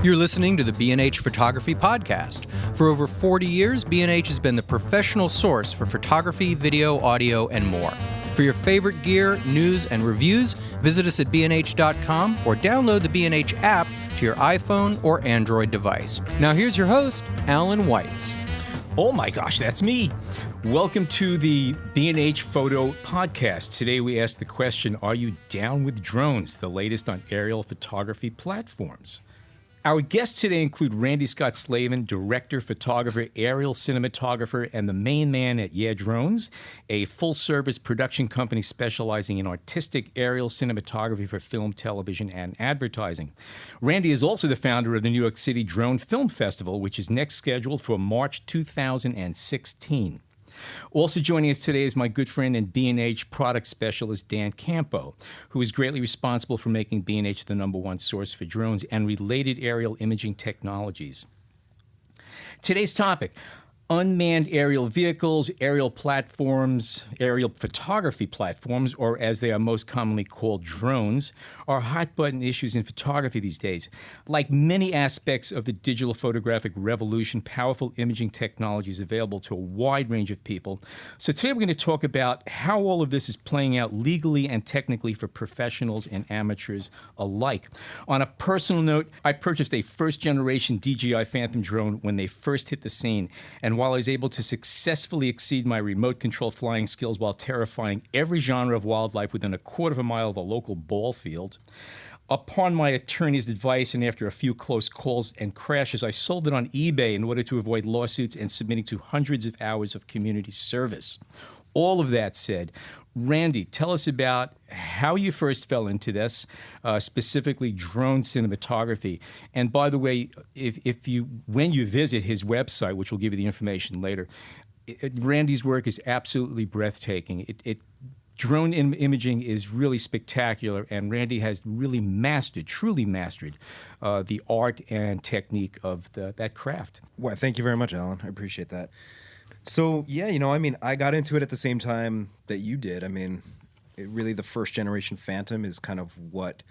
You're listening to the B&H Photography Podcast. For over 40 years, B&H has been the professional source for photography, video, audio, and more. For your favorite gear, news, and reviews, visit us at bnh.com or download the B&H app to your iPhone or Android device. Now here's your host, Allan Weitz. Oh my gosh, that's me. Welcome to the B&H Photo Podcast. Today we ask the question, are you down with drones, the latest on aerial photography platforms? Our guests today include Randy Scott Slavin, director, photographer, aerial cinematographer, and the main man at Yeah Drones, a full-service production company specializing in artistic aerial cinematography for film, television, and advertising. Randy is also the founder of the New York City Drone Film Festival, which is next scheduled for March 2016. Also joining us today is my good friend and B&H product specialist, Dan Campo, who is greatly responsible for making B&H the #1 source for drones and related aerial imaging technologies. Today's topic: unmanned aerial vehicles, aerial platforms, aerial photography platforms, or as they are most commonly called, drones, are hot-button issues in photography these days. Like many aspects of the digital photographic revolution, powerful imaging technology is available to a wide range of people. So today we're going to talk about how all of this is playing out legally and technically for professionals and amateurs alike. On a personal note, I purchased a first-generation DJI Phantom drone when they first hit the scene, and while I was able to successfully exceed my remote control flying skills while terrifying every genre of wildlife within a quarter of a mile of a local ball field, upon my attorney's advice and after a few close calls and crashes, I sold it on eBay in order to avoid lawsuits and submitting to hundreds of hours of community service. All of that said, Randy, tell us about how you first fell into this, specifically drone cinematography. And by the way, when you visit his website, which we'll give you the information later, Randy's work is absolutely breathtaking. Drone imaging is really spectacular, and Randy has really truly mastered the art and technique of that craft. Well, thank you very much, Allan. I appreciate that. So, yeah, I got into it at the same time that you did. Really the first generation Phantom is kind of what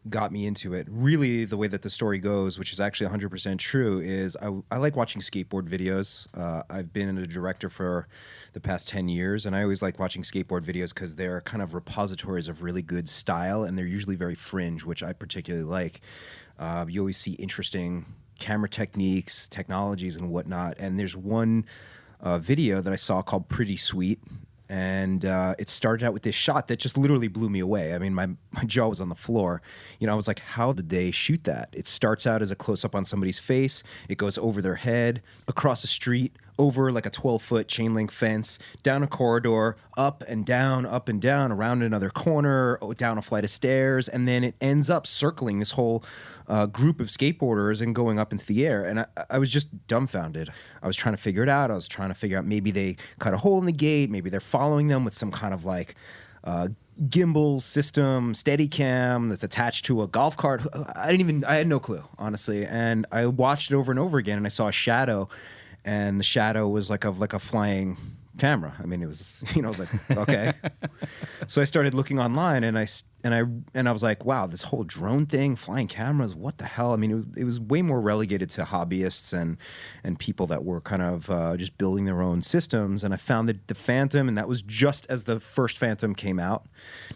got me into it. Really, the way that the story goes, which is actually 100% true, is I like watching skateboard videos. I've been a director for the past 10 years, and I always like watching skateboard videos because they're kind of repositories of really good style, and they're usually very fringe, which I particularly like. You always see interesting camera techniques, technologies, and whatnot, and there's one video that I saw called Pretty Sweet, and it started out with this shot that just literally blew me away. My jaw was on the floor. I was like, how did they shoot that? It starts out as a close-up on somebody's face. It goes over their head, across a street, over like a 12-foot chain link fence, down a corridor, up and down, around another corner, down a flight of stairs, and then it ends up circling this whole group of skateboarders and going up into the air. And I was just dumbfounded. I was trying to figure it out. I was trying to figure out maybe they cut a hole in the gate, maybe they're following them with some kind of like gimbal system, Steadicam that's attached to a golf cart. I had no clue, honestly. And I watched it over and over again, and I saw a shadow, and the shadow was like a flying camera. It was, I was like, okay. So I started looking online, and I was like, wow, this whole drone thing, flying cameras, what the hell? It was way more relegated to hobbyists and people that were kind of just building their own systems. And I found the Phantom, and that was just as the first Phantom came out.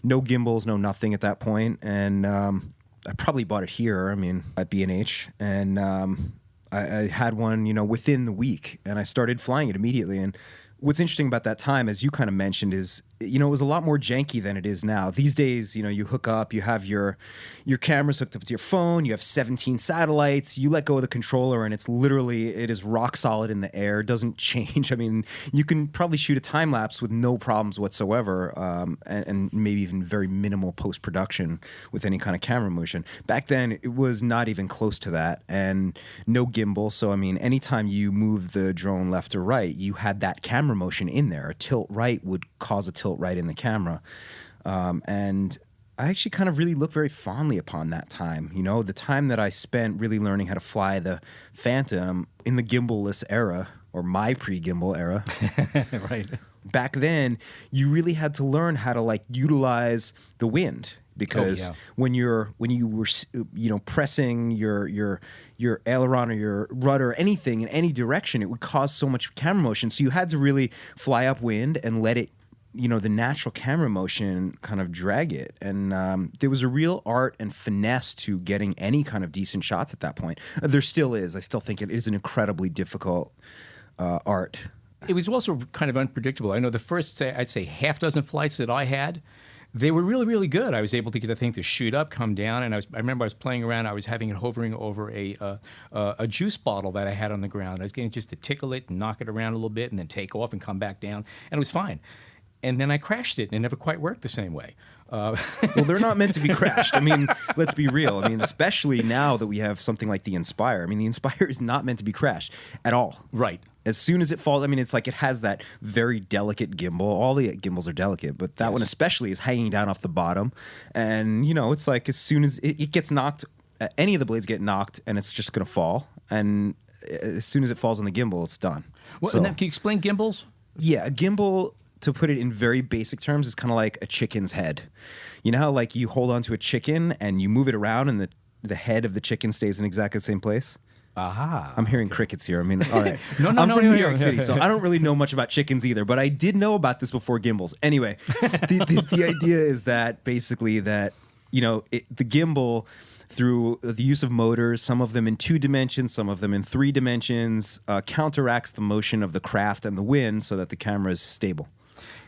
No gimbals, no nothing at that point. And I probably bought it here, at B&H, and I had one, within the week, and I started flying it immediately. And what's interesting about that time, as you kind of mentioned, is it was a lot more janky than it is now. These days, you hook up, you have your cameras hooked up to your phone, you have 17 satellites, you let go of the controller, and it is rock solid in the air. It doesn't change. You can probably shoot a time lapse with no problems whatsoever, and maybe even very minimal post-production with any kind of camera motion. Back then, it was not even close to that, and no gimbal. So, anytime you move the drone left or right, you had that camera motion in there. A tilt right would cause a tilt right in the camera. And I actually kind of really look very fondly upon that time. The time that I spent really learning how to fly the Phantom in the gimbal-less era, or my pre-gimbal era. Right. Back then, you really had to learn how to utilize the wind. because yeah. when you were pressing your aileron or your rudder or anything in any direction, it would cause so much camera motion. So you had to really fly upwind and let it, the natural camera motion kind of drag it. And there was a real art and finesse to getting any kind of decent shots at that point. There still is. I still think it is an incredibly difficult art. It was also kind of unpredictable. I know the first, I'd say, half dozen flights that I had, they were really, really good. I was able to get the thing to shoot up, come down, and I remember I was playing around. I was having it hovering over a juice bottle that I had on the ground. I was getting just to tickle it and knock it around a little bit and then take off and come back down, and it was fine. And then I crashed it, and it never quite worked the same way. Well, they're not meant to be crashed. I mean, let's be real. I mean, especially now that we have something like the Inspire. I mean, the Inspire is not meant to be crashed at all. Right. As soon as it falls, I mean, it's like it has that very delicate gimbal. All the gimbals are delicate, but that one especially is hanging down off the bottom. And, it's like as soon as it gets knocked, any of the blades get knocked, and it's just going to fall. And as soon as it falls on the gimbal, it's done. Well, So, can you explain gimbals? yeah, a gimbal, to put it in very basic terms, is kind of like a chicken's head. You know how like you hold onto a chicken and you move it around and the head of the chicken stays in exactly the same place? Aha. I'm hearing crickets here. I mean, all right. No, I'm from no, New York City, no. so I don't really know much about chickens either, but I did know about this before gimbals. Anyway, the idea is that basically that, the gimbal, through the use of motors, some of them in 2 dimensions, some of them in 3 dimensions, counteracts the motion of the craft and the wind so that the camera is stable.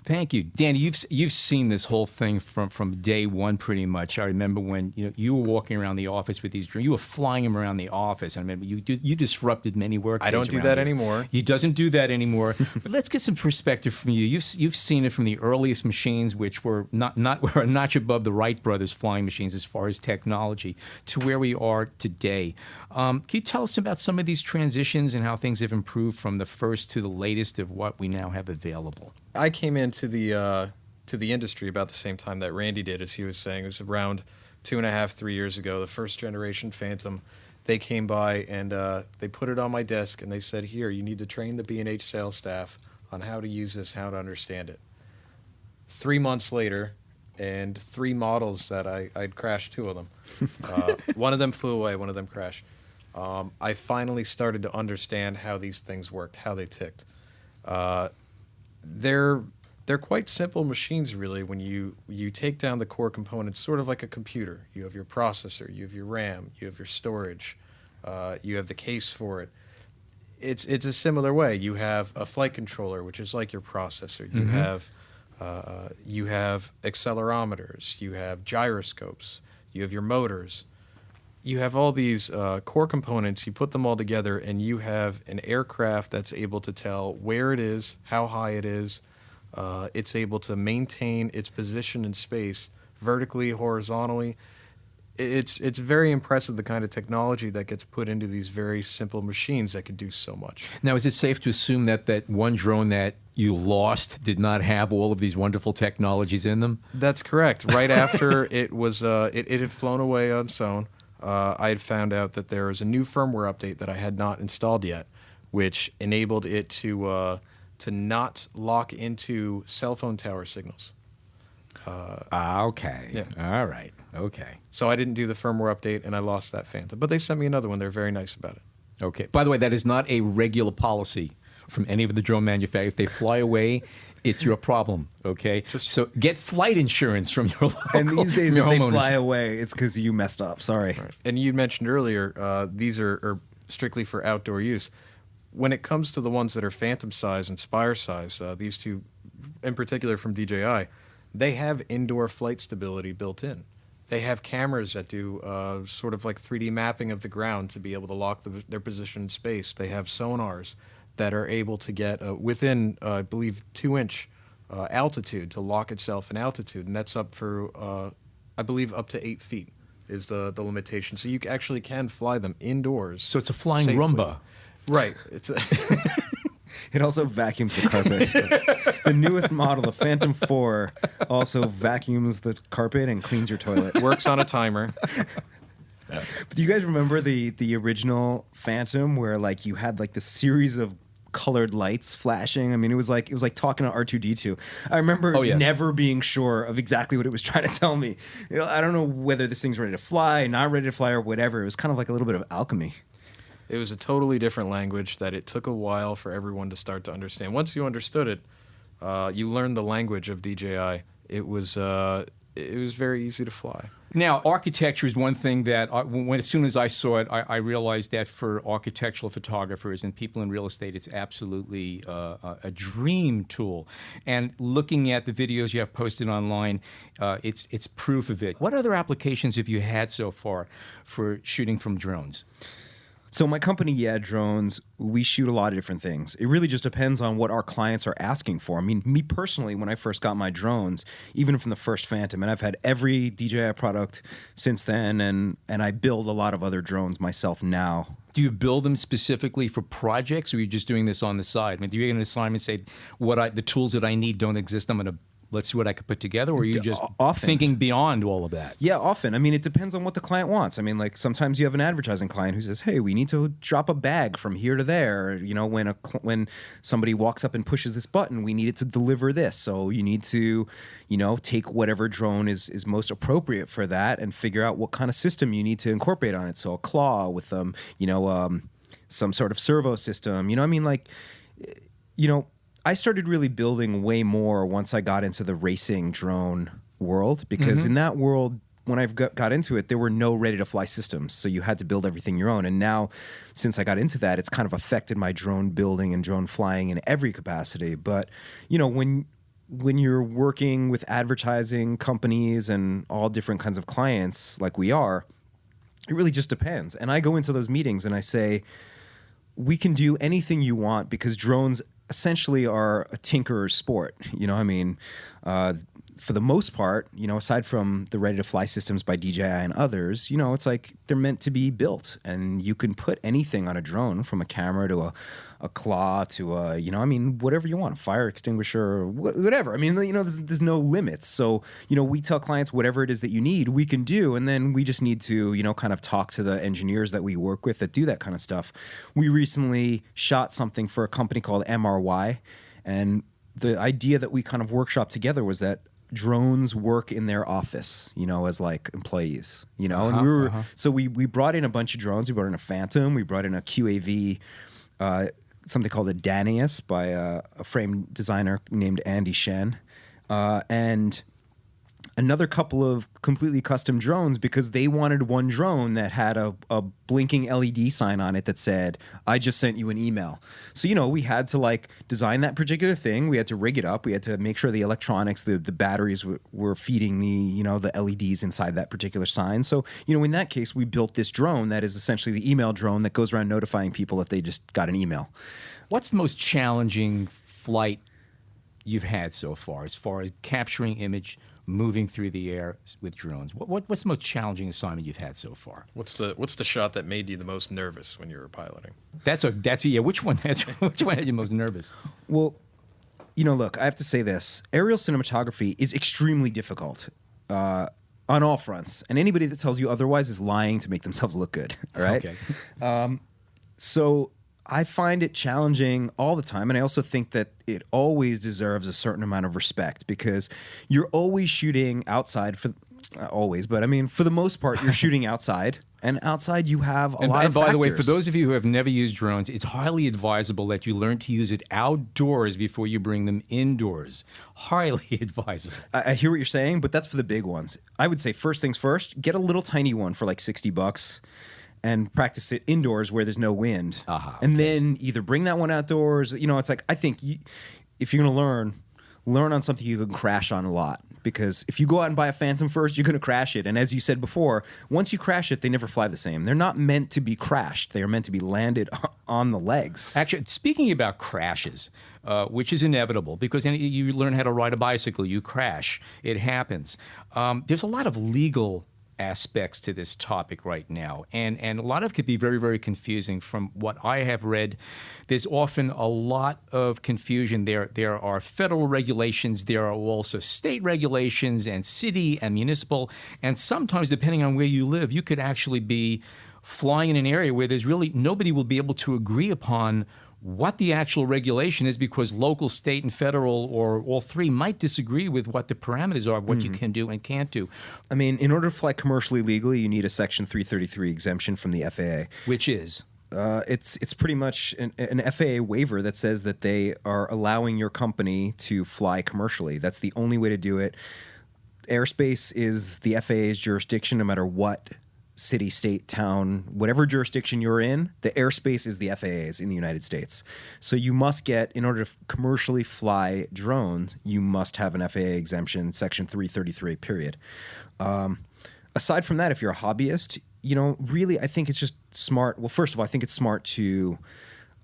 Thank you, Danny. You've seen this whole thing from day one, pretty much. I remember when you were walking around the office with these drones. You were flying them around the office. I remember you disrupted many work. I don't do that anymore. He doesn't do that anymore. But let's get some perspective from you. You've seen it from the earliest machines, which were were a notch above the Wright brothers flying machines as far as technology, to where we are today. Can you tell us about some of these transitions and how things have improved from the first to the latest of what we now have available? I came into the industry about the same time that Randy did, as he was saying. It was around 2.5, 3 years ago. The first generation Phantom, they came by and they put it on my desk and they said, "Here, you need to train the B&H sales staff on how to use this, how to understand it." 3 months later, and 3 models that I'd crashed 2 of them. One of them flew away, one of them crashed. I finally started to understand how these things worked, how they ticked. They're quite simple machines, really, when you take down the core components, sort of like a computer. You have your processor, you have your RAM, you have your storage, you have the case for it. It's a similar way. You have a flight controller, which is like your processor. You have accelerometers, you have gyroscopes, you have your motors. You have all these core components, you put them all together, and you have an aircraft that's able to tell where it is, how high it is. It's able to maintain its position in space, vertically, horizontally. It's very impressive, the kind of technology that gets put into these very simple machines that can do so much. Now, is it safe to assume that one drone that you lost did not have all of these wonderful technologies in them? That's correct. Right after it was, it had flown away on its own. I had found out that there was a new firmware update that I had not installed yet, which enabled it to not lock into cell phone tower signals. Okay. Yeah. All right. Okay. So I didn't do the firmware update, and I lost that Phantom. But they sent me another one. They're very nice about it. Okay. By the way, that is not a regular policy from any of the drone manufacturers. If they fly away, it's your problem, okay? So get flight insurance from your local, And these days, from if your they homeowners. fly away, it's because you messed up. Sorry. Right. And you mentioned earlier, these are strictly for outdoor use. When it comes to the ones that are Phantom size and Spire size, these two in particular from DJI, they have indoor flight stability built in. They have cameras that do sort of like 3D mapping of the ground to be able to lock their position in space. They have sonars that are able to get within, I believe, 2-inch altitude to lock itself in altitude. And that's up for, I believe, up to 8 feet is the limitation. So you actually can fly them indoors. So it's a flying safely. Roomba. Right. It also vacuums the carpet. The newest model, the Phantom 4, also vacuums the carpet and cleans your toilet. Works on a timer. But do you guys remember the original Phantom where like you had like the series of colored lights flashing. I mean, it was like talking to R2D2. I remember Oh, yes. never being sure of exactly what it was trying to tell me. I don't know whether this thing's ready to fly, not ready to fly, or whatever. It was kind of like a little bit of alchemy. It was a totally different language that it took a while for everyone to start to understand. Once you understood it, you learned the language of DJI. It was very easy to fly. Now, architecture is one thing that, as soon as I saw it, I realized that for architectural photographers and people in real estate, it's absolutely a dream tool. And looking at the videos you have posted online, it's proof of it. What other applications have you had so far for shooting from drones? So my company, drones, we shoot a lot of different things. It really just depends on what our clients are asking for. I mean, me personally, when I first got my drones, even from the first Phantom, and I've had every DJI product since then, and I build a lot of other drones myself now. Do you build them specifically for projects, or are you just doing this on the side? I mean, do you get an assignment, say, the tools that I need don't exist, I'm going to let's see what I could put together, or are you just thinking beyond all of that? Yeah, often. I mean, it depends on what the client wants. I mean, like sometimes you have an advertising client who says, hey, we need to drop a bag from here to there. You know, when somebody walks up and pushes this button, we need it to deliver this. So you need to, take whatever drone is most appropriate for that and figure out what kind of system you need to incorporate on it. So a claw with some sort of servo system. I started really building way more once I got into the racing drone world, because in that world, when I got into it, there were no ready-to-fly systems, so you had to build everything your own. And now, since I got into that, it's kind of affected my drone building and drone flying in every capacity. But, when you're working with advertising companies and all different kinds of clients like we are, it really just depends. And I go into those meetings and I say, we can do anything you want, because drones essentially are a tinkerer's sport. For the most part, aside from the ready-to-fly systems by DJI and others, it's like they're meant to be built, and you can put anything on a drone, from a camera to a claw to whatever you want, a fire extinguisher, whatever. There's no limits. So, we tell clients whatever it is that you need, we can do, and then we just need to, kind of talk to the engineers that we work with that do that kind of stuff. We recently shot something for a company called MRY, and the idea that we kind of workshopped together was that drones work in their office, as like employees, and so we brought in a bunch of drones. We brought in a Phantom, we brought in a QAV, something called a Danaeus by a frame designer named Andy Shen, and another couple of completely custom drones, because they wanted one drone that had a blinking LED sign on it that said, I just sent you an email. So, we had to design that particular thing. We had to rig it up. We had to make sure the electronics, the batteries were feeding the LEDs inside that particular sign. So, in that case, we built this drone that is essentially the email drone that goes around notifying people that they just got an email. What's the most challenging flight you've had so far as capturing image, moving through the air with drones? What's the most challenging assignment you've had so far? What's the shot that made you the most nervous when you were piloting? Which one had you most nervous? Well, look, I have to say this. Aerial cinematography is extremely difficult on all fronts. And anybody that tells you otherwise is lying to make themselves look good. All right? Okay. So I find it challenging all the time, and I also think that it always deserves a certain amount of respect, because you're always shooting outside for the most part, you're shooting outside, and outside you have a lot of by factors. the way, for those of you who have never used drones, it's highly advisable that you learn to use it outdoors before you bring them indoors. Highly advisable. I hear what you're saying, but that's for the big ones. I would say first things first, get a little tiny one for like $60. And practice it indoors where there's no wind. And then either bring that one outdoors. It's like, I think if you're going to learn on something you can crash on a lot. Because if you go out and buy a Phantom first, you're going to crash it. And as you said before, once you crash it, they never fly the same. They're not meant to be crashed. They are meant to be landed on the legs. Actually, speaking about crashes, which is inevitable, because you learn how to ride a bicycle, you crash. It happens. There's a lot of legal aspects to this topic right now, and a lot of it could be very, very confusing. From what I have read, there's often a lot of confusion. There are federal regulations, there are also state regulations, and city and municipal, and sometimes, depending on where you live, you could actually be flying in an area where there's really nobody will be able to agree upon what the actual regulation is, because local, state, and federal, or all three, might disagree with what the parameters are of what you can do and can't do. I mean, in order to fly commercially legally, you need a Section 333 exemption from the FAA. Which is? It's pretty much an FAA waiver that says that they are allowing your company to fly commercially. That's the only way to do it. Airspace is the FAA's jurisdiction, no matter what city, state, town, whatever jurisdiction you're in. The airspace is the FAA's in the United States. So you must get, in order to commercially fly drones, you must have an FAA exemption, Section 333, period. Aside from that, if you're a hobbyist, really, I think it's just smart. Well, first of all, I think it's smart to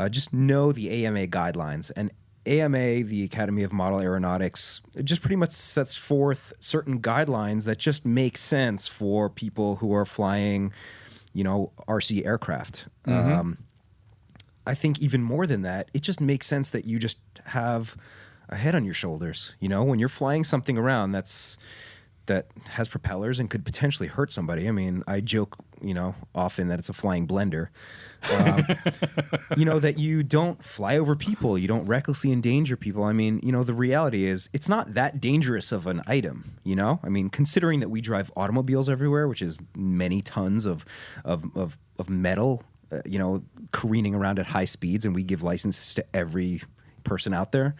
just know the AMA guidelines. And AMA, the Academy of Model Aeronautics, it just pretty much sets forth certain guidelines that just make sense for people who are flying, RC aircraft. I think even more than that, it just makes sense that you just have a head on your shoulders. When you're flying something around that has propellers and could potentially hurt somebody. I mean, I joke, often that it's a flying blender. That you don't fly over people, you don't recklessly endanger people. I mean, the reality is it's not that dangerous of an item, I mean, considering that we drive automobiles everywhere, which is many tons of metal, careening around at high speeds, and we give licenses to every person out there.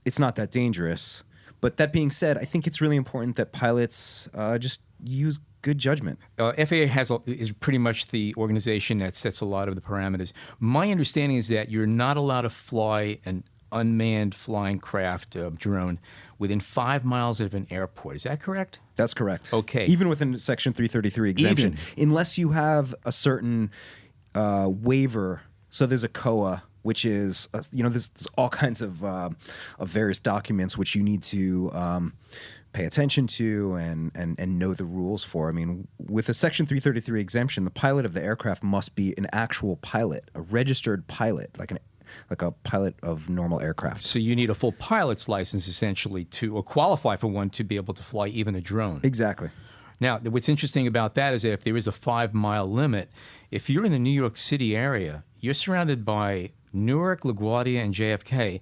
It's not that dangerous. But that being said, I think it's really important that pilots just use good judgment. FAA is pretty much the organization that sets a lot of the parameters. My understanding is that you're not allowed to fly an unmanned flying craft, drone, within 5 miles of an airport. Is that correct? That's correct. Okay. Even within Section 333 exemption. Unless you have a certain waiver. So there's a COA, which is, there's all kinds of various documents which you need to pay attention to and know the rules for. I mean, with a Section 333 exemption, the pilot of the aircraft must be an actual pilot, a registered pilot, like a pilot of normal aircraft. So you need a full pilot's license, essentially, or qualify for one to be able to fly even a drone. Exactly. Now, what's interesting about that is that if there is a 5-mile limit, if you're in the New York City area, you're surrounded by Newark, LaGuardia, and JFK,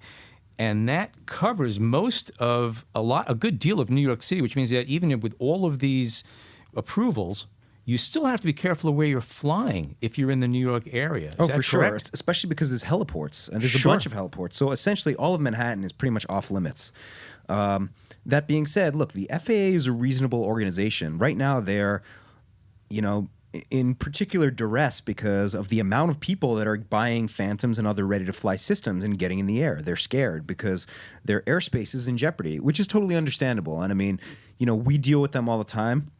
and that covers a good deal of New York City, which means that even with all of these approvals, you still have to be careful of where you're flying if you're in the New York area. Is that for sure, correct? especially because there's heliports, and there's a bunch of heliports. So essentially, all of Manhattan is pretty much off limits. That being said, look, the FAA is a reasonable organization. Right now, they're, in particular duress because of the amount of people that are buying Phantoms and other ready-to-fly systems and getting in the air. They're scared because their airspace is in jeopardy, which is totally understandable. And I mean, we deal with them all the time.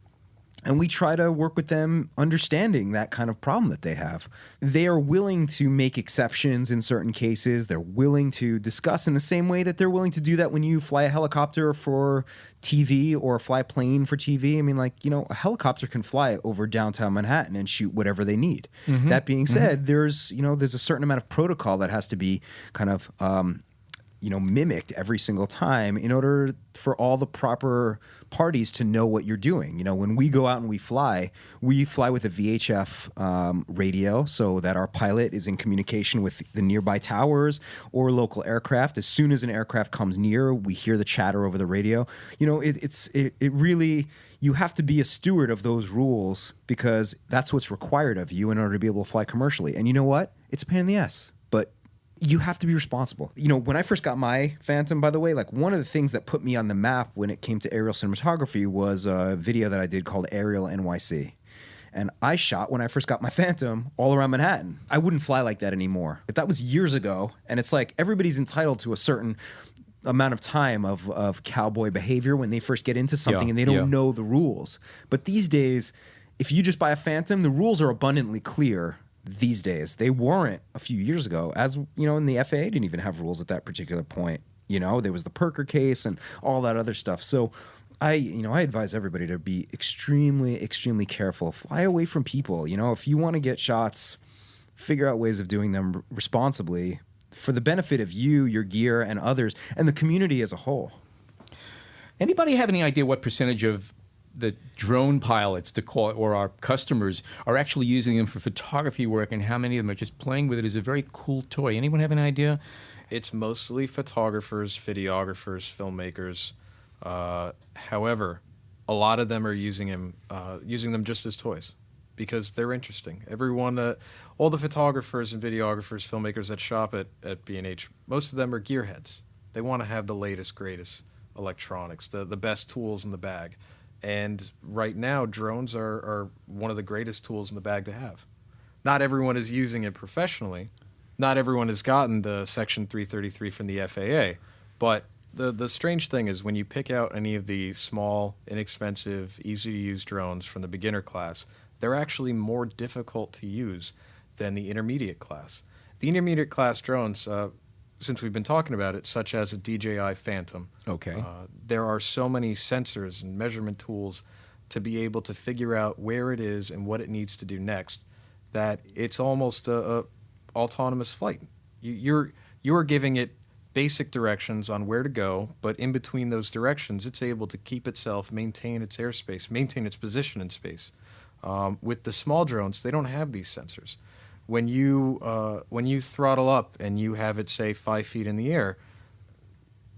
And we try to work with them understanding that kind of problem that they have. They are willing to make exceptions in certain cases. They're willing to discuss in the same way that they're willing to do that when you fly a helicopter for TV or fly a plane for TV. I mean, a helicopter can fly over downtown Manhattan and shoot whatever they need. That being said, there's a certain amount of protocol that has to be kind of mimicked every single time in order for all the proper parties to know what you're doing. When we go out and we fly with a VHF radio so that our pilot is in communication with the nearby towers or local aircraft. As soon as an aircraft comes near, we hear the chatter over the radio. It really, you have to be a steward of those rules because that's what's required of you in order to be able to fly commercially. And you know what? It's a pain in the ass, but you have to be responsible. When I first got my Phantom, by the way, one of the things that put me on the map when it came to aerial cinematography was a video that I did called Aerial NYC. And I shot, when I first got my Phantom, all around Manhattan. I wouldn't fly like that anymore. But that was years ago, and it's like everybody's entitled to a certain amount of time of cowboy behavior when they first get into something and they don't know the rules. But these days, if you just buy a Phantom, the rules are abundantly clear. These days, they weren't a few years ago, as and the FAA didn't even have rules at that particular point. There was the Perker case and all that other stuff. So I advise everybody to be extremely, extremely careful. Fly away from people. If you want to get shots, figure out ways of doing them responsibly for the benefit of you, your gear, and others, and the community as a whole. Anybody have any idea what percentage of the drone pilots, to call it, or our customers are actually using them for photography work, and how many of them are just playing with it as a very cool toy? Anyone have an idea? It's mostly photographers, videographers, filmmakers. However, a lot of them are using them just as toys because they're interesting. Everyone, all the photographers and videographers, filmmakers that shop at B&H, most of them are gearheads. They want to have the latest, greatest electronics, the best tools in the bag. And right now, drones are one of the greatest tools in the bag to have. Not everyone is using it professionally. Not everyone has gotten the Section 333 from the FAA. But the strange thing is when you pick out any of the small, inexpensive, easy-to-use drones from the beginner class, they're actually more difficult to use than the intermediate class. The intermediate class drones, since we've been talking about it, such as a DJI Phantom. Okay. There are so many sensors and measurement tools to be able to figure out where it is and what it needs to do next, that it's almost a autonomous flight. You're giving it basic directions on where to go, but in between those directions, it's able to keep itself, maintain its airspace, maintain its position in space. With the small drones, they don't have these sensors. When you throttle up and you have it, say, 5 feet in the air,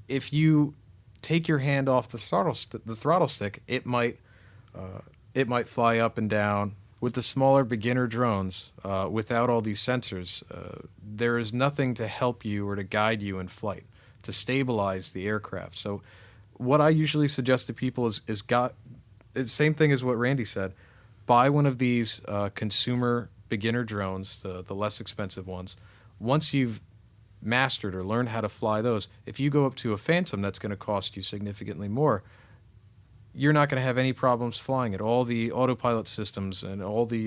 if you take your hand off the throttle stick, it might fly up and down. With the smaller beginner drones, without all these sensors, there is nothing to help you or to guide you in flight, to stabilize the aircraft. So what I usually suggest to people is it's the same thing as what Randy said. Buy one of these consumer beginner drones, the less expensive ones. Once you've mastered or learned how to fly those, if you go up to a Phantom that's going to cost you significantly more, you're not going to have any problems flying it. All the autopilot systems and all the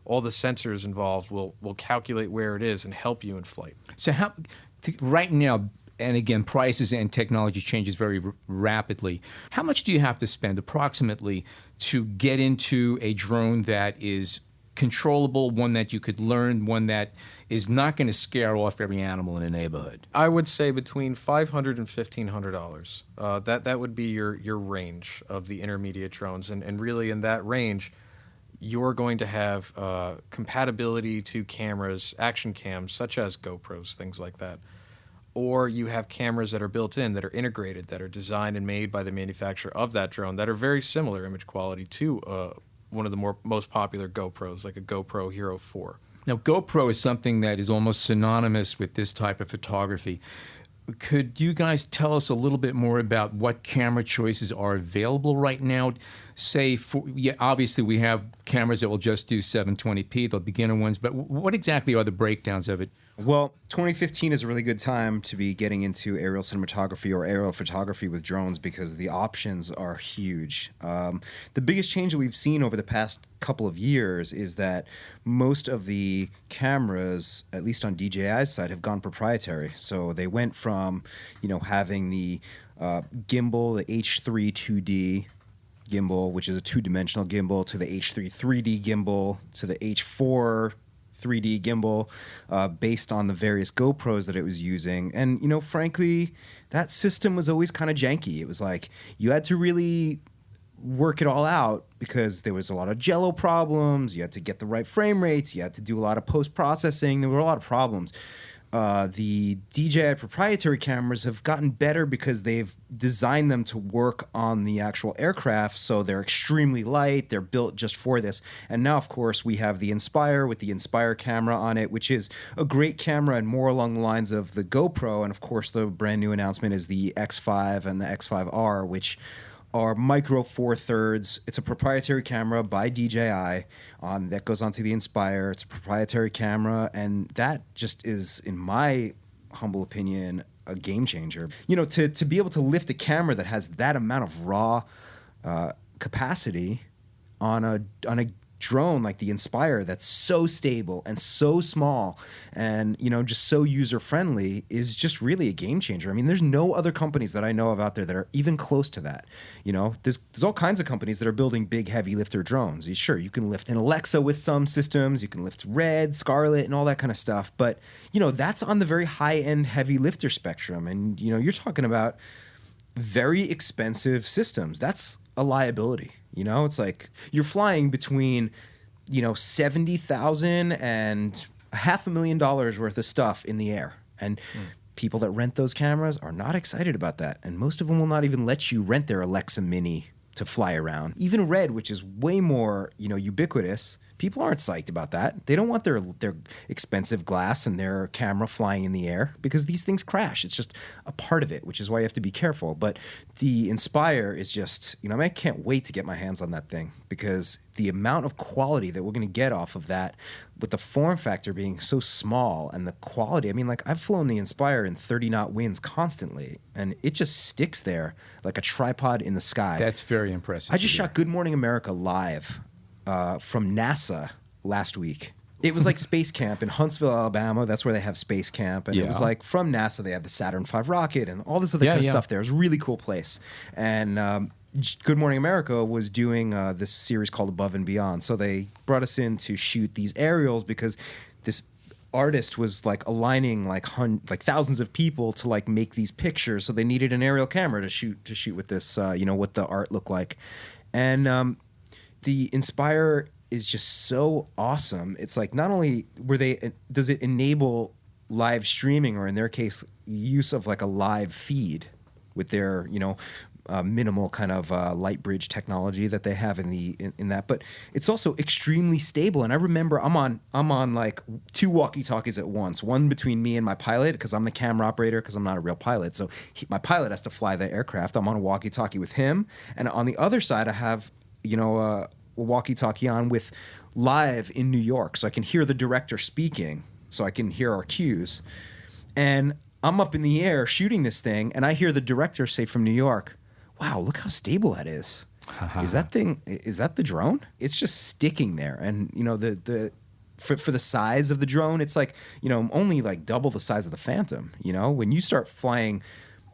sensors involved will calculate where it is and help you in flight. So right now, and again, prices and technology changes very rapidly. How much do you have to spend approximately to get into a drone that is controllable, one that you could learn, one that is not going to scare off every animal in a neighborhood? I would say between $500 and $1,500. That would be your range of the intermediate drones, and really in that range, you're going to have compatibility to cameras, action cams such as GoPros, things like that. Or you have cameras that are built in, that are integrated, that are designed and made by the manufacturer of that drone, that are very similar image quality to one of the most popular GoPros, like a GoPro Hero 4. Now, GoPro is something that is almost synonymous with this type of photography. Could you guys tell us a little bit more about what camera choices are available right now? Say, obviously we have cameras that will just do 720p, the beginner ones, but what exactly are the breakdowns of it? Well, 2015 is a really good time to be getting into aerial cinematography or aerial photography with drones because the options are huge. The biggest change that we've seen over the past couple of years is that most of the cameras, at least on DJI's side, have gone proprietary. So they went from, having the gimbal, the H3 2D gimbal, which is a two-dimensional gimbal, to the H3 3D gimbal, to the H4 3D gimbal, based on the various GoPros that it was using. And, frankly, that system was always kind of janky. It was like you had to really work it all out because there was a lot of jello problems. You had to get the right frame rates. You had to do a lot of post-processing. There were a lot of problems. The DJI proprietary cameras have gotten better because they've designed them to work on the actual aircraft, so they're extremely light. They're built just for this. And now, of course, we have the Inspire with the Inspire camera on it, which is a great camera and more along the lines of the GoPro. And, of course, the brand new announcement is the X5 and the X5R, which are micro four thirds. It's a proprietary camera by DJI that goes onto the Inspire. It's a proprietary camera, and that just is, in my humble opinion, a game changer. To be able to lift a camera that has that amount of raw capacity on a drone like the Inspire that's so stable and so small and just so user friendly is just really a game changer. I mean, there's no other companies that I know of out there that are even close to that. There's all kinds of companies that are building big heavy lifter drones. Sure, you can lift an Alexa with some systems, you can lift Red, Scarlet, and all that kind of stuff, but that's on the very high end heavy lifter spectrum, and you're talking about very expensive systems. That's a liability. You know, it's like you're flying between, you know, 70,000 and $500,000 worth of stuff in the air. And people that rent those cameras are not excited about that. And most of them will not even let you rent their Alexa Mini to fly around. Even Red, which is way more, you know, ubiquitous, people aren't psyched about that. They don't want their expensive glass and their camera flying in the air because these things crash. It's just a part of it, which is why you have to be careful. But the Inspire is just, you know, I mean, I can't wait to get my hands on that thing because the amount of quality that we're going to get off of that with the form factor being so small and the quality. I mean, like I've flown the Inspire in 30-knot winds constantly and it just sticks there like a tripod in the sky. That's very impressive. I just shot Good Morning America live from NASA last week. It was like Space Camp in Huntsville, Alabama. That's where they have Space Camp. And it was like from NASA, they have the Saturn V rocket and all this other kind of stuff there. It was a really cool place. And Good Morning America was doing this series called Above and Beyond. So they brought us in to shoot these aerials because this artist was like aligning like thousands of people to like make these pictures. So they needed an aerial camera to shoot with this, you know, what the art looked like. And the Inspire is just so awesome. It's like not only does it enable live streaming, or in their case, use of like a live feed with their, you know, minimal kind of light bridge technology that they have in that, but it's also extremely stable. And I remember I'm on like 2 walkie-talkies at once, one between me and my pilot because I'm the camera operator because I'm not a real pilot. So my pilot has to fly the aircraft. I'm on a walkie-talkie with him, and on the other side I have, you know, a walkie-talkie on with live in New York, so I can hear the director speaking, so I can hear our cues. And I'm up in the air shooting this thing, and I hear the director say from New York, "Wow, look how stable that is. Is that the drone?" It's just sticking there. And you know, for the size of the drone, it's like, you know, only like double the size of the Phantom. You know, when you start flying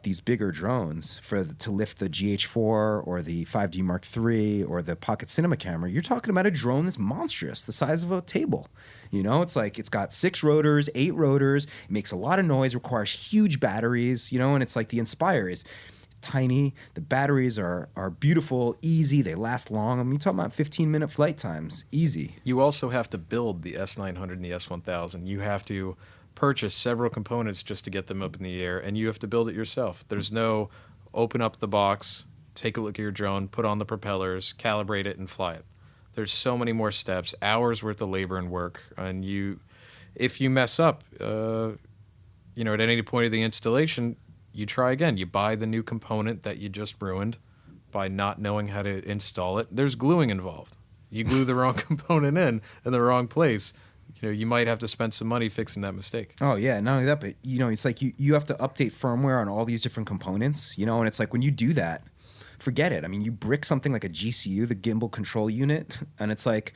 these bigger drones to lift the GH4 or the 5D Mark III or the Pocket Cinema camera, you're talking about a drone that's monstrous, the size of a table. You know, it's like it's got 6 rotors, 8 rotors, it makes a lot of noise, requires huge batteries, you know, and it's like the Inspire is tiny, the batteries are beautiful, easy, they last long. I mean, you're talking about 15-minute flight times, easy. You also have to build the S900 and the S1000. You have to purchase several components just to get them up in the air, and you have to build it yourself. There's no open up the box, take a look at your drone, put on the propellers, calibrate it, and fly it. There's so many more steps, hours worth of labor and work, and if you mess up, you know, at any point of the installation, you try again. You buy the new component that you just ruined by not knowing how to install it. There's gluing involved. You glue the wrong component in the wrong place, you know, you might have to spend some money fixing that mistake. Oh yeah, not only that, but you know, it's like you have to update firmware on all these different components, you know, and it's like when you do that, forget it. I mean, you brick something like a GCU, the gimbal control unit, and it's like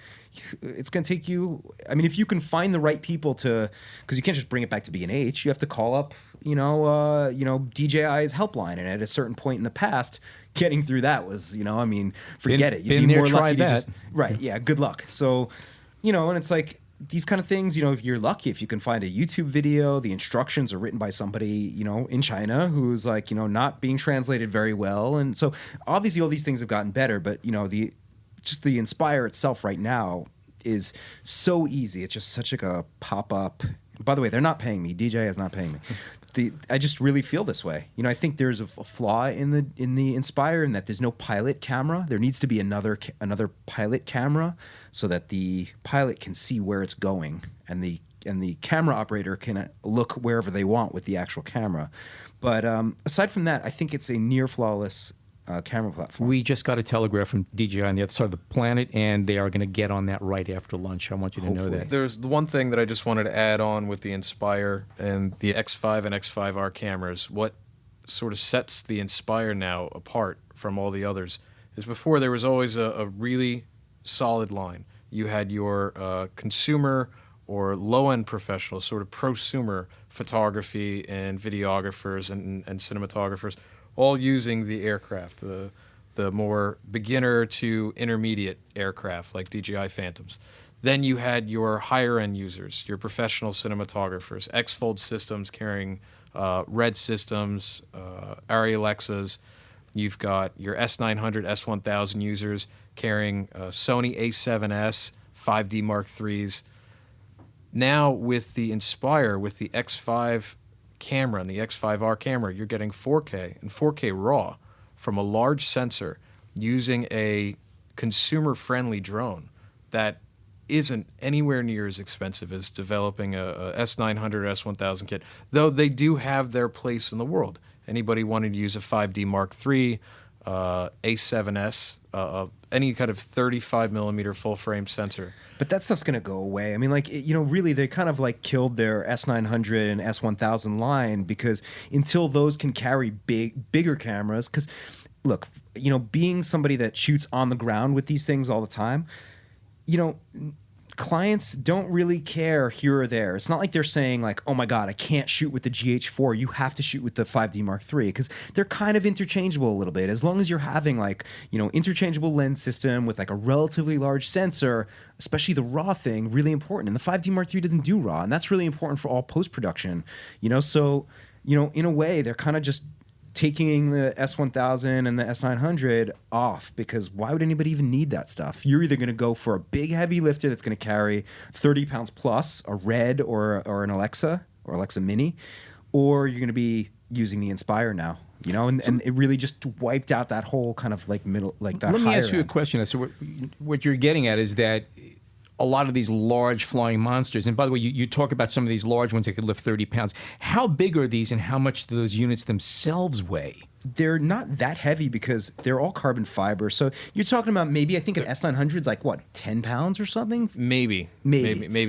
it's going to take you, I mean, if you can find the right people because you can't just bring it back to B&H, you have to call up, you know, DJI's helpline, and at a certain point in the past, getting through that was, you know, I mean, forget it. You'd be more lucky to just, right, yeah, good luck. So, you know, and it's like these kind of things, you know, if you're lucky, if you can find a YouTube video, the instructions are written by somebody, you know, in China who's like, you know, not being translated very well. And so obviously all these things have gotten better, but, you know, the Inspire itself right now is so easy. It's just such like a pop-up. By the way, they're not paying me. DJI is not paying me. I just really feel this way. You know, I think there's a flaw in the Inspire in that there's no pilot camera. There needs to be another pilot camera so that the pilot can see where it's going, and the camera operator can look wherever they want with the actual camera. But aside from that, I think it's a near flawless camera platform. We just got a telegraph from DJI on the other side of the planet, and they are going to get on that right after lunch. I want you to know that. There's the one thing that I just wanted to add on with the Inspire and the X5 and X5R cameras. What sort of sets the Inspire now apart from all the others is before there was always a really solid line. You had your consumer or low-end professionals, sort of prosumer photography and videographers and cinematographers, all using the aircraft, the more beginner to intermediate aircraft like DJI Phantoms. Then you had your higher-end users, your professional cinematographers, X-Fold systems carrying RED systems, Arri Alexas, You've got your S900, S1000 users carrying Sony A7S, 5D Mark IIIs. Now with the Inspire, with the X5 camera and the X5R camera, you're getting 4K and 4K RAW from a large sensor using a consumer-friendly drone that isn't anywhere near as expensive as developing a S900 or S1000 kit, though they do have their place in the world. Anybody wanting to use a 5D Mark III, A7S, any kind of 35 millimeter full frame sensor. But that stuff's going to go away. I mean, like, really, they kind of like killed their S900 and S1000 line because until those can carry bigger cameras, because look, being somebody that shoots on the ground with these things all the time, clients don't really care here or there. It's not like they're saying like, oh my God, I can't shoot with the GH4. You have to shoot with the 5D Mark III, because they're kind of interchangeable a little bit. As long as you're having like, interchangeable lens system with like a relatively large sensor, especially the RAW thing, really important. And the 5D Mark III doesn't do RAW, and that's really important for all post-production, So, in a way, they're kind of just taking the S1000 and the S900 off, because why would anybody even need that stuff? You're either going to go for a big heavy lifter that's going to carry 30 pounds plus, a Red or an Alexa or Alexa Mini, or you're going to be using the Inspire now. And it really just wiped out that whole kind of like middle, like that. Let me ask you a question. So what you're getting at is that a lot of these large flying monsters, and by the way, you talk about some of these large ones that could lift 30 pounds. How big are these, and how much do those units themselves weigh? They're not that heavy because they're all carbon fiber. So you're talking about maybe, I think an S900 is like, what, 10 pounds or something? Maybe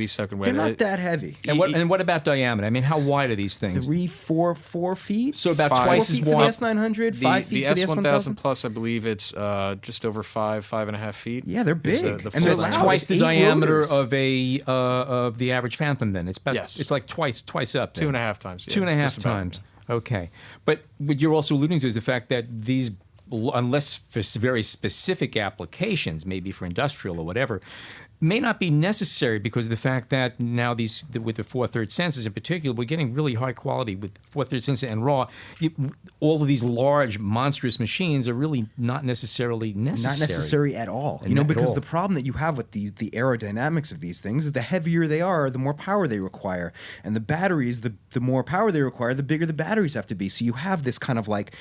second weight. They're not that heavy. And what about diameter? I mean, how wide are these things? 4 feet? So about 5 twice as feet wide. for the S900, 5 feet for the S1000 S1000 Plus, I believe it's just over 5.5 feet. Yeah, they're big. And they're loud. twice the It's 8 diameter rotors. of the average Phantom. Then it's about it's like twice up. Then. 2.5 times. Yeah, 2.5 times. Okay, but what you're also alluding to is the fact that these, unless for very specific applications, maybe for industrial or whatever, may not be necessary because of the fact that now with the 4/3 sensors in particular, we're getting really high quality with 4/3 sensor and RAW. All of these large, monstrous machines are really not necessarily necessary. Not necessary at all. Because the problem that you have with the aerodynamics of these things is the heavier they are, the more power they require. And the batteries, the more power they require, the bigger the batteries have to be. So you have this kind of like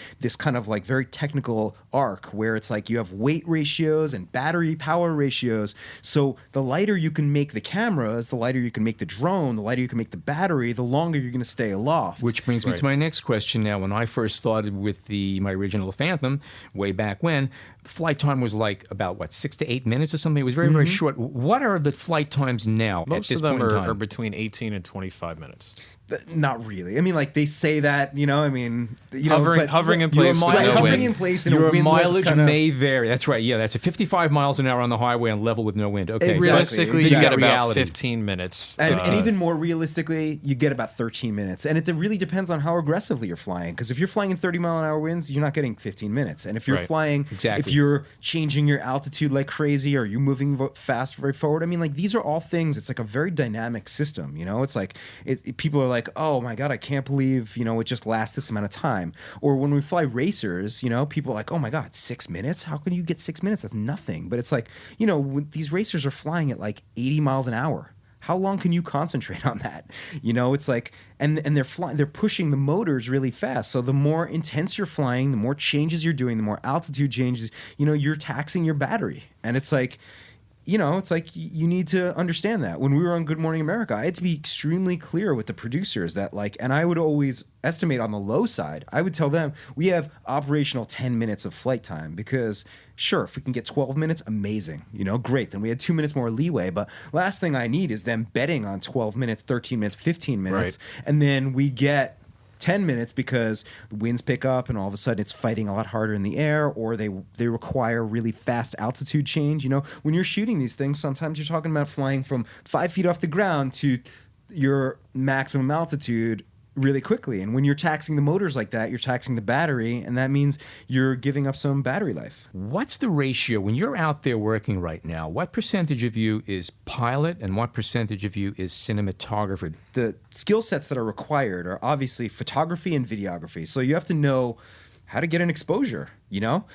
very technical arc where it's like you have weight ratios and battery power ratios. So the lighter you can make the cameras, the lighter you can make the drone, the lighter you can make the battery, the longer you're going to stay aloft. Which brings me to my next question now. When I first started with my original Phantom, way back when, the flight time was like about, 6 to 8 minutes or something? It was very, very short. What are the flight times now at this point in time? Most of them are between 18 and 25 minutes. Not really. I mean, like they say that, hovering in place. Hovering in place in your a mileage kinda... may vary. That's right. Yeah, that's 55 miles an hour on the highway on level with no wind. Okay, Exactly. Realistically, you get about 15 minutes. And even more realistically, you get about 13 minutes. And it really depends on how aggressively you're flying. Because if you're flying in 30-mile-an-hour winds, you're not getting 15 minutes. And if you're flying, if you're changing your altitude like crazy, or you're moving fast, very forward, I mean, like these are all things. It's like a very dynamic system. It's like people are like, oh my God, I can't believe, it just lasts this amount of time. Or when we fly racers, people are like, oh my God, 6 minutes? How can you get 6 minutes? That's nothing. But it's like, these racers are flying at like 80 miles an hour. How long can you concentrate on that? It's like, and they're pushing the motors really fast. So the more intense you're flying, the more changes you're doing, the more altitude changes, you're taxing your battery. And it's like, it's like you need to understand that. When we were on Good Morning America, I had to be extremely clear with the producers that and I would always estimate on the low side. I would tell them we have operational 10 minutes of flight time because sure, if we can get 12 minutes, amazing, great. Then we had 2 minutes more leeway. But last thing I need is them betting on 12 minutes, 13 minutes, 15 minutes. Right. And then we get 10 minutes because the winds pick up and all of a sudden it's fighting a lot harder in the air, or they require really fast altitude change. When you're shooting these things, sometimes you're talking about flying from 5 feet off the ground to your maximum altitude really quickly. And when you're taxing the motors like that, you're taxing the battery, and that means you're giving up some battery life. What's the ratio when you're out there working right now? What percentage of you is pilot and what percentage of you is cinematographer? The skill sets that are required are obviously photography and videography. So you have to know how to get an exposure,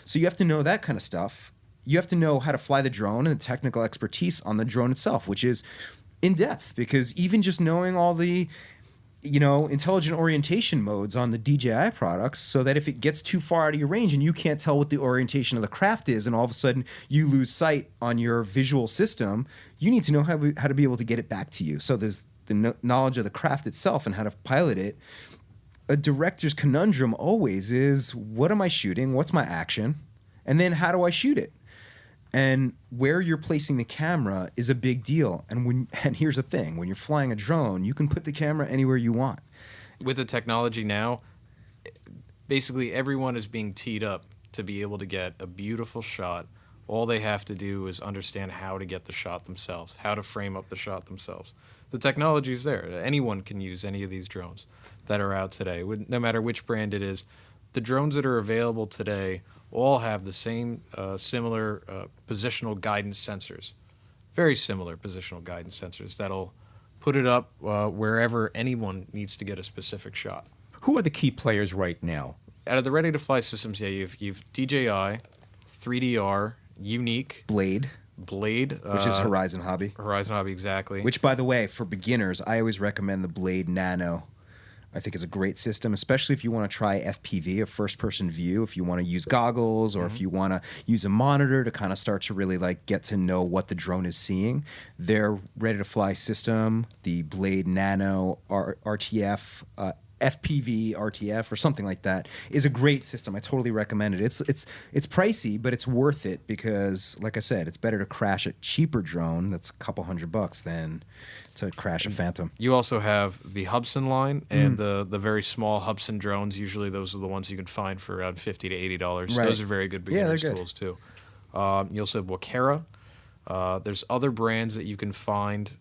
So you have to know that kind of stuff. You have to know how to fly the drone and the technical expertise on the drone itself, which is in depth, because even just knowing all the intelligent orientation modes on the DJI products, so that if it gets too far out of your range and you can't tell what the orientation of the craft is, and all of a sudden you lose sight on your visual system, you need to know how to be able to get it back to you. So there's the knowledge of the craft itself and how to pilot it. A director's conundrum always is, what am I shooting? What's my action? And then how do I shoot it? And where you're placing the camera is a big deal. And here's the thing, when you're flying a drone, you can put the camera anywhere you want. With the technology now, basically everyone is being teed up to be able to get a beautiful shot. All they have to do is understand how to get the shot themselves, how to frame up the shot themselves. The technology is there. Anyone can use any of these drones that are out today, no matter which brand it is. The drones that are available today all have the same similar positional guidance sensors, very similar positional guidance sensors that'll put it up wherever anyone needs to get a specific shot. Who are the key players right now? Out of the ready-to-fly systems, you've DJI, 3DR, Unique, Blade, which is Horizon Hobby. Horizon Hobby, exactly. Which, by the way, for beginners, I always recommend the Blade Nano. I think it's a great system, especially if you want to try FPV, a first-person view, if you want to use goggles, or if you want to use a monitor to kind of start to really get to know what the drone is seeing. Their ready-to-fly system, the Blade Nano RTF, FPV RTF or something like that, is a great system. I totally recommend it. It's pricey, but it's worth it because, like I said, it's better to crash a cheaper drone that's a couple $100 than to crash a Phantom. You also have the Hubsan line and the very small Hubsan drones. Usually those are the ones you can find for around $50 to $80. Right. Those are very good beginner's they're good. tools too. You also have Wakera. There's other brands that you can find.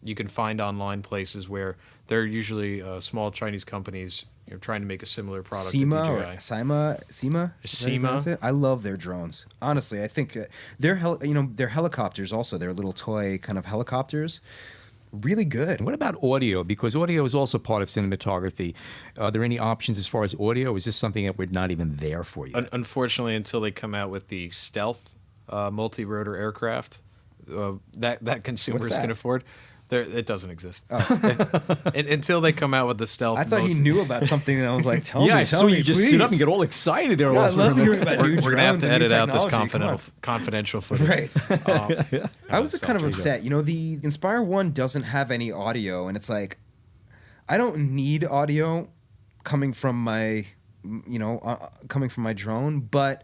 You can find online places where they're usually small Chinese companies trying to make a similar product to DJI. Sima. I love their drones. Honestly, I think their helicopters also, their little toy kind of helicopters, really good. What about audio? Because audio is also part of cinematography. Are there any options as far as audio? Is this something that we're not even there for yet? Unfortunately, until they come out with the stealth multi-rotor aircraft that consumers can afford. It doesn't exist. Until they come out with the stealth. I thought he knew about something, and I was like, tell me, I saw you just please. sit up and get all excited there. I love hearing about new drones. We're going to have to edit out this technology. confidential footage. Right. I was kind of upset. The Inspire 1 doesn't have any audio, and it's like, I don't need audio coming from my drone, but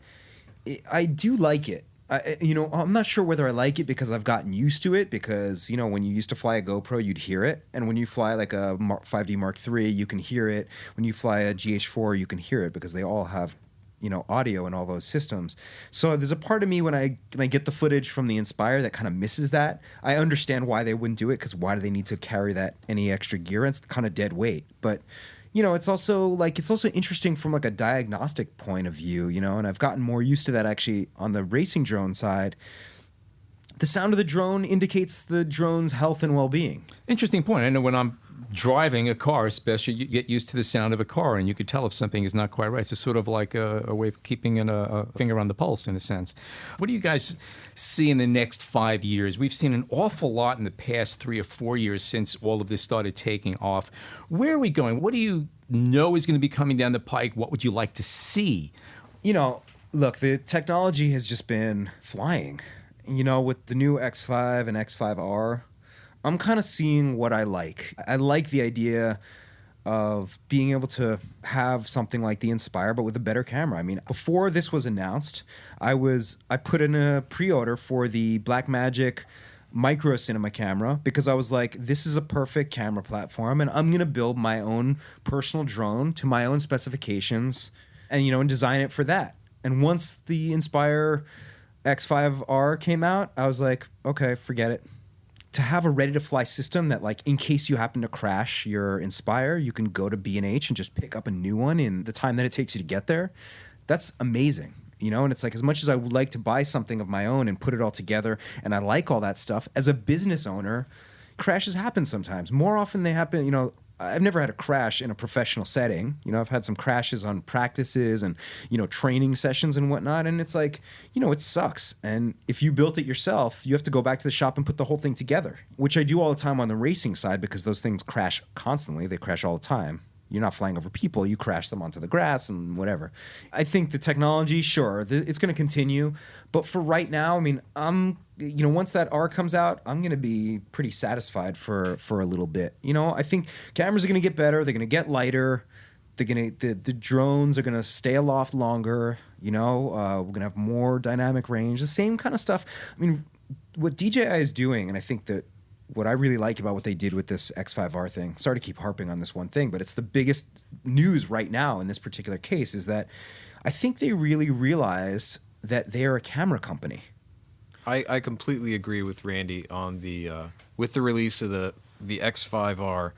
I do like it. I'm not sure whether I like it because I've gotten used to it, because, when you used to fly a GoPro, you'd hear it. And when you fly like a 5D Mark III, you can hear it. When you fly a GH4, you can hear it because they all have, audio in all those systems. So there's a part of me when I get the footage from the Inspire that kind of misses that. I understand why they wouldn't do it, because why do they need to carry any extra gear? It's kind of dead weight. But it's also interesting from a diagnostic point of view, and I've gotten more used to that actually on the racing drone side. The sound of the drone indicates the drone's health and well-being. Interesting point. I know when I'm driving a car, especially, you get used to the sound of a car, and you could tell if something is not quite right. It's sort of like a way of keeping a finger on the pulse, in a sense. What do you guys see in the next 5 years? We've seen an awful lot in the past 3 or 4 years since all of this started taking off. Where are we going? What do you know is going to be coming down the pike? What would you like to see? Look, the technology has just been flying. With the new X5 and X5R, I'm kind of seeing what I like. I like the idea of being able to have something like the Inspire, but with a better camera. I mean, before this was announced, I put in a pre-order for the Blackmagic micro cinema camera, because I was like, this is a perfect camera platform, and I'm going to build my own personal drone to my own specifications and design it for that. And once the Inspire X5R came out, I was like, okay, forget it. To have a ready-to-fly system that, in case you happen to crash your Inspire, you can go to B&H and just pick up a new one in the time that it takes you to get there, that's amazing. And it's like, as much as I would like to buy something of my own and put it all together, and I like all that stuff, as a business owner, crashes happen sometimes. More often they happen, I've never had a crash in a professional setting. You know, I've had some crashes on practices and, you know, training sessions and whatnot. And it's like, you know, it sucks. And if you built it yourself, you have to go back to the shop and put the whole thing together, which I do all the time on the racing side because those things crash constantly. They crash all the time. You're not flying over people. You crash them onto the grass and whatever. I think the technology, sure, it's going to continue. But for right now, I mean, you know, once that R comes out, I'm going to be pretty satisfied for a little bit. You know, I think cameras are going to get better. They're going to get lighter. The drones are going to stay aloft longer. You know, we're going to have more dynamic range. The same kind of stuff. I mean, what DJI is doing, and I think that what I really like about what they did with this X5R thing, sorry to keep harping on this one thing, but it's the biggest news right now in this particular case, is that I think they really realized that they're a camera company. I completely agree with Randy on with the release of the X5R.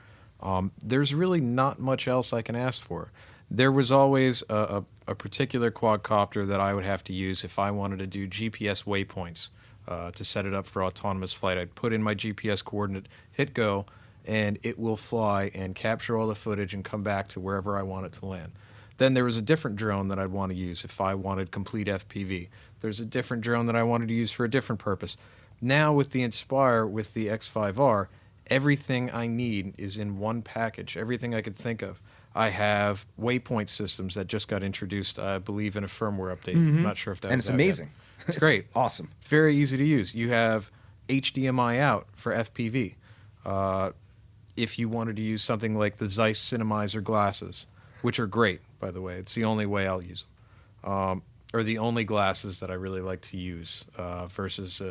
There's really not much else I can ask for. There was always a particular quadcopter that I would have to use if I wanted to do GPS waypoints. To set it up for autonomous flight. I'd put in my GPS coordinate, hit go, and it will fly and capture all the footage and come back to wherever I want it to land. Then there was a different drone that I'd want to use if I wanted complete FPV. There's a different drone that I wanted to use for a different purpose. Now with the Inspire, with the X5R, everything I need is in one package, everything I could think of. I have waypoint systems that just got introduced, I believe, in a firmware update. I'm not sure if that was And it's out yet. amazing. It's great. Awesome. Very easy to use. You have HDMI out for FPV. If you wanted to use something like the Zeiss Cinemizer glasses, which are great, by the way. It's the only way I'll use them. Or the only glasses that I really like to use versus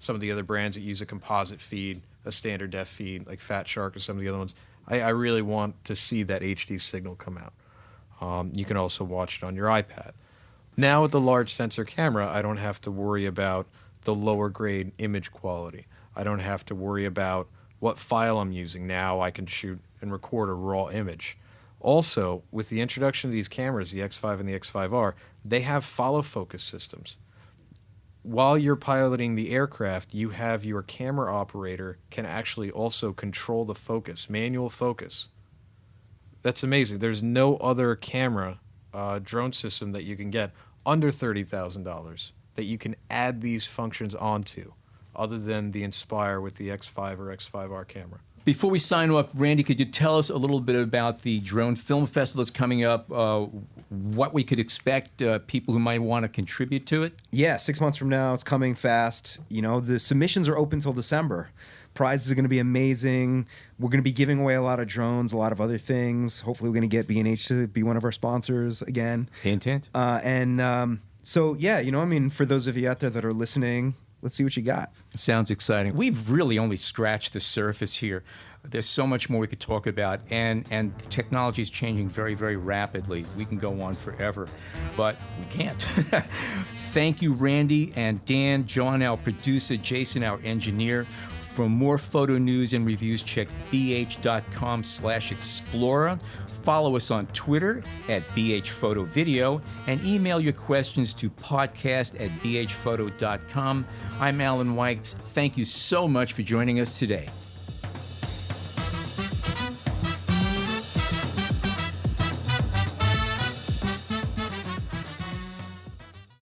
some of the other brands that use a composite feed, a standard def feed, like Fat Shark or some of the other ones. I really want to see that HD signal come out. You can also watch it on your iPad. Now with the large sensor camera, I don't have to worry about the lower grade image quality. I don't have to worry about what file I'm using. Now I can shoot and record a raw image. Also, with the introduction of these cameras, the X5 and the X5R, they have follow focus systems. While you're piloting the aircraft, you have your camera operator can actually also control the focus, manual focus. That's amazing. There's no other camera drone system that you can get under $30,000 that you can add these functions onto, other than the Inspire with the X5 or X5R camera. Before we sign off, Randy, could you tell us a little bit about the Drone Film Festival that's coming up, what we could expect, people who might want to contribute to it? Yeah, 6 months from now, it's coming fast. You know, the submissions are open till December. Prizes are going to be amazing. We're going to be giving away a lot of drones, a lot of other things. Hopefully, we're going to get B&H to be one of our sponsors again. Hint, hint. So, yeah, you know, I mean, for those of you out there that are listening, let's see what you got. Sounds exciting. We've really only scratched the surface here. There's so much more we could talk about, and technology is changing very, very rapidly. We can go on forever, but we can't. Thank you, Randy and Dan, John, our producer, Jason, our engineer. For more photo news and reviews, check bh.com/explorer. Follow us on Twitter at bhphotovideo and email your questions to podcast@bhphoto.com. I'm Allan White. Thank you so much for joining us today.